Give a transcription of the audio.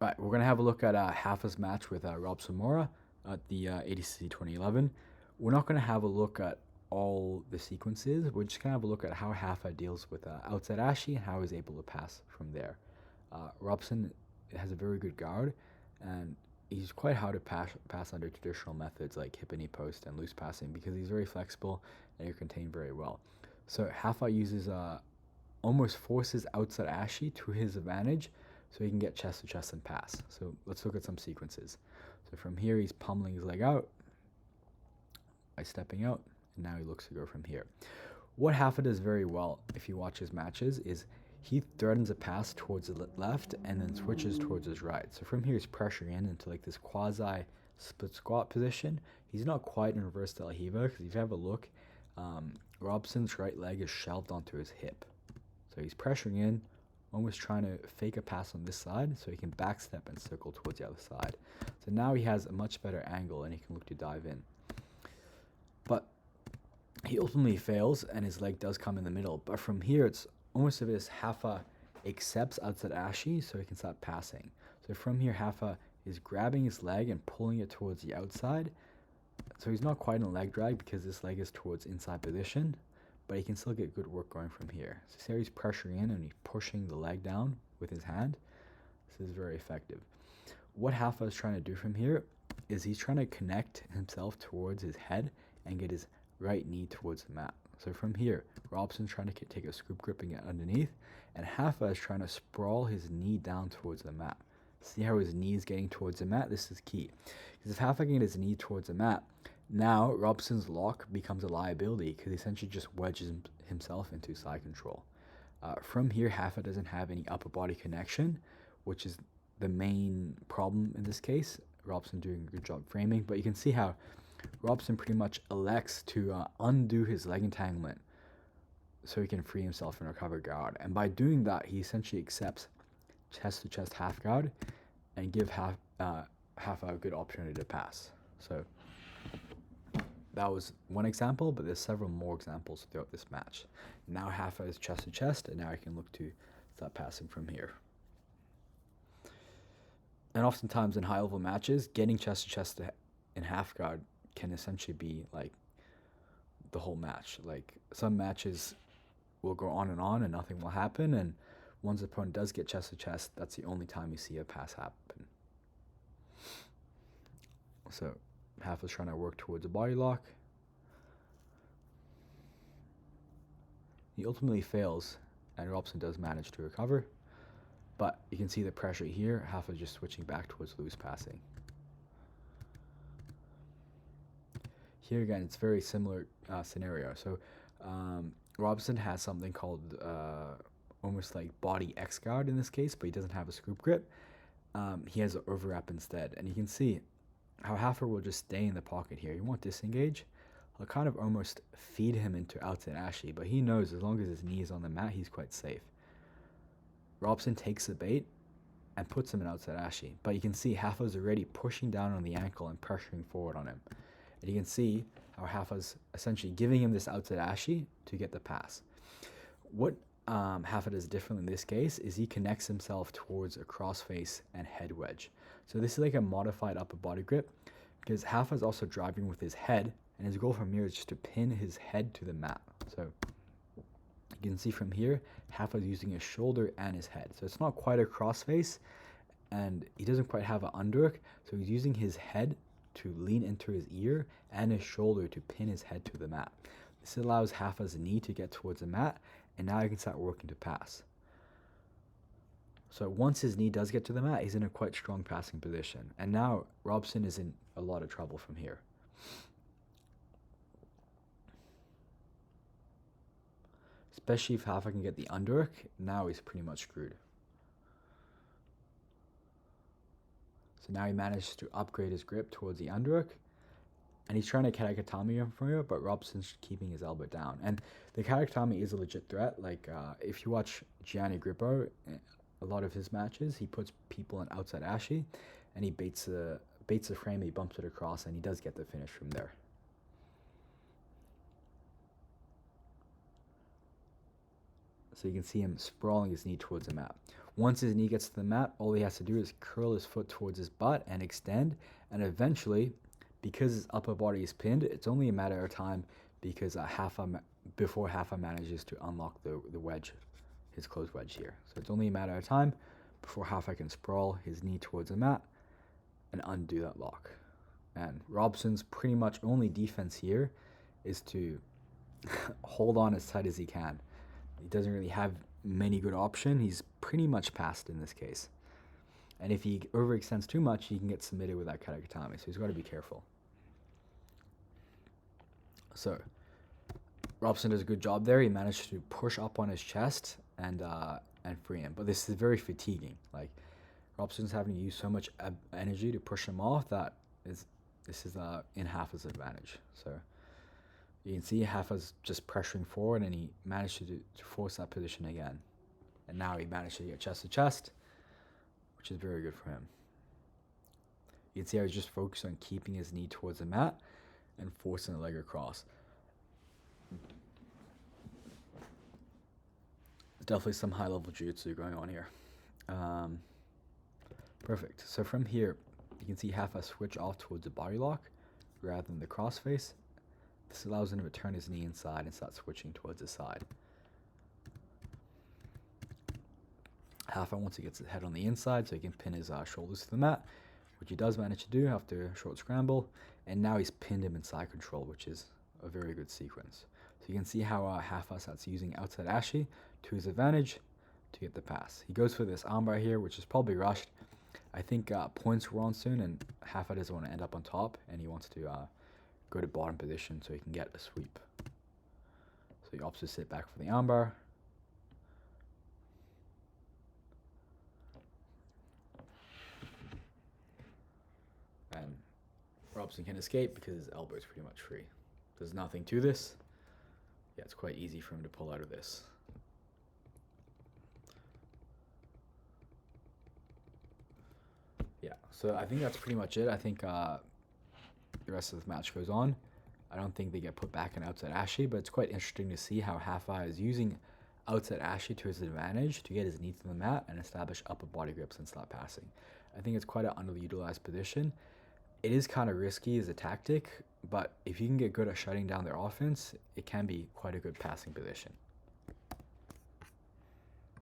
Right, we're gonna have a look at Hafa's match with Rob Samora at the ADCC 2011. We're not gonna have a look at all the sequences. We're just gonna have a look at how Hafa deals with outside Ashi and how he's able to pass from there. Robson has a very good guard, and he's quite hard to pass under traditional methods like hip and knee post and loose passing because he's very flexible and he contained very well. So Hafa uses almost forces outside Ashi to his advantage so he can get chest to chest and pass. So let's look at some sequences. So from here, he's pummeling his leg out by stepping out, and now he looks to go from here. What Hafa does very well, if you watch his matches, is he threatens a pass towards the left and then switches towards his right. So from here, he's pressuring in into like this quasi split squat position. He's not quite in reverse de la Hiva because if you have a look, Robson's right leg is shelved onto his hip. So he's pressuring in, almost trying to fake a pass on this side so he can backstep and circle towards the other side. So now he has a much better angle and he can look to dive in. But he ultimately fails and his leg does come in the middle. But from here, it's almost as if Hafa accepts outside Ashi so he can start passing. So from here, Hafa is grabbing his leg and pulling it towards the outside. So he's not quite in a leg drag because this leg is towards inside position, but he can still get good work going from here. So see how he's pressuring in and he's pushing the leg down with his hand. This is very effective. What Hafa is trying to do from here is he's trying to connect himself towards his head and get his right knee towards the mat. So from here, Robson's trying to take a scoop grip and get underneath, and Hafa is trying to sprawl his knee down towards the mat. See how his knee is getting towards the mat? This is key. Because if Hafa can get his knee towards the mat, now Robson's lock becomes a liability because he essentially just wedges himself into side control. From here, Hafa doesn't have any upper body connection, which is the main problem in this case. Robson doing a good job framing, but you can see how Robson pretty much elects to undo his leg entanglement so he can free himself and recover guard. And by doing that, he essentially accepts chest to chest half guard and give Hafa a good opportunity to pass. So that was one example, but there's several more examples throughout this match. Now Hafa is chest to chest, and now I can look to start passing from here. And oftentimes in high-level matches, getting chest to chest in half guard can essentially be like the whole match. Like some matches will go on and nothing will happen, and once the opponent does get chest to chest, that's the only time you see a pass happen. So Hafa's trying to work towards a body lock. He ultimately fails, and Robson does manage to recover. But you can see the pressure here. Hafa just switching back towards loose passing. Here again, it's very similar scenario. So Robson has something called almost like body X guard in this case, but he doesn't have a scoop grip. He has an overwrap instead, and you can see how Hafa will just stay in the pocket here. He won't disengage. He'll kind of almost feed him into outside Ashi, but he knows as long as his knee is on the mat, he's quite safe. Robson takes the bait and puts him in outside Ashi, but you can see Hafa's already pushing down on the ankle and pressuring forward on him. And you can see how Hafa's essentially giving him this outside Ashi to get the pass. What Hafa does differently in this case is he connects himself towards a crossface and head wedge. So this is like a modified upper body grip because Hafa is also driving with his head, and his goal from here is just to pin his head to the mat. So you can see from here, Hafa is using his shoulder and his head. So it's not quite a crossface, and he doesn't quite have an underhook, so he's using his head to lean into his ear and his shoulder to pin his head to the mat. This allows Hafa's knee to get towards the mat, and now he can start working to pass. So once his knee does get to the mat, he's in a quite strong passing position. And now Robson is in a lot of trouble from here. Especially if Hafa can get the underhook, now he's pretty much screwed. So now he manages to upgrade his grip towards the underhook, and he's trying to katakatame him from here, but Robson's keeping his elbow down. And the katakatame is a legit threat. Like if you watch Gianni Grippo, a lot of his matches, he puts people in outside Ashi, and he baits the frame, he bumps it across, and he does get the finish from there. So you can see him sprawling his knee towards the mat. Once his knee gets to the mat, all he has to do is curl his foot towards his butt and extend, and eventually, because his upper body is pinned, it's only a matter of time because before Hafa manages to unlock the wedge, his closed wedge here. So it's only a matter of time before Hafa can sprawl his knee towards the mat and undo that lock. And Robson's pretty much only defense here is to hold on as tight as he can. He doesn't really have many good options. He's pretty much passed in this case. And if he overextends too much, he can get submitted with that katakatame. So he's got to be careful. So Robson does a good job there. He managed to push up on his chest and free him. But this is very fatiguing. Like, Robson's having to use so much energy to push him off that this is in Hafa's advantage. So you can see Hafa's just pressuring forward, and he managed to force that position again. And now he managed to get chest to chest, which is very good for him. You can see how he's just focused on keeping his knee towards the mat and forcing the leg across. Definitely some high-level jiu-jitsu going on here. Perfect. So from here, you can see Hafa switch off towards the body lock rather than the crossface. This allows him to turn his knee inside and start switching towards the side. Hafa, once he gets his head on the inside, so he can pin his shoulders to the mat, which he does manage to do after a short scramble. And now he's pinned him in side control, which is a very good sequence. So you can see how Hafa starts using outside ashi to his advantage to get the pass. He goes for this armbar here, which is probably rushed. I think points were on soon, and Hafa doesn't want to end up on top, and he wants to go to bottom position so he can get a sweep. So he opts to sit back for the armbar. And Robson can escape because his elbow is pretty much free. There's nothing to this. Yeah, it's quite easy for him to pull out of this. Yeah, so I think that's pretty much it. I think the rest of the match goes on. I don't think they get put back in outside ashi, but it's quite interesting to see how Hafa is using outside ashi to his advantage to get his knee to the mat and establish upper body grips and stop passing. I think it's quite an underutilized position. It is kind of risky as a tactic, but if you can get good at shutting down their offense, it can be quite a good passing position.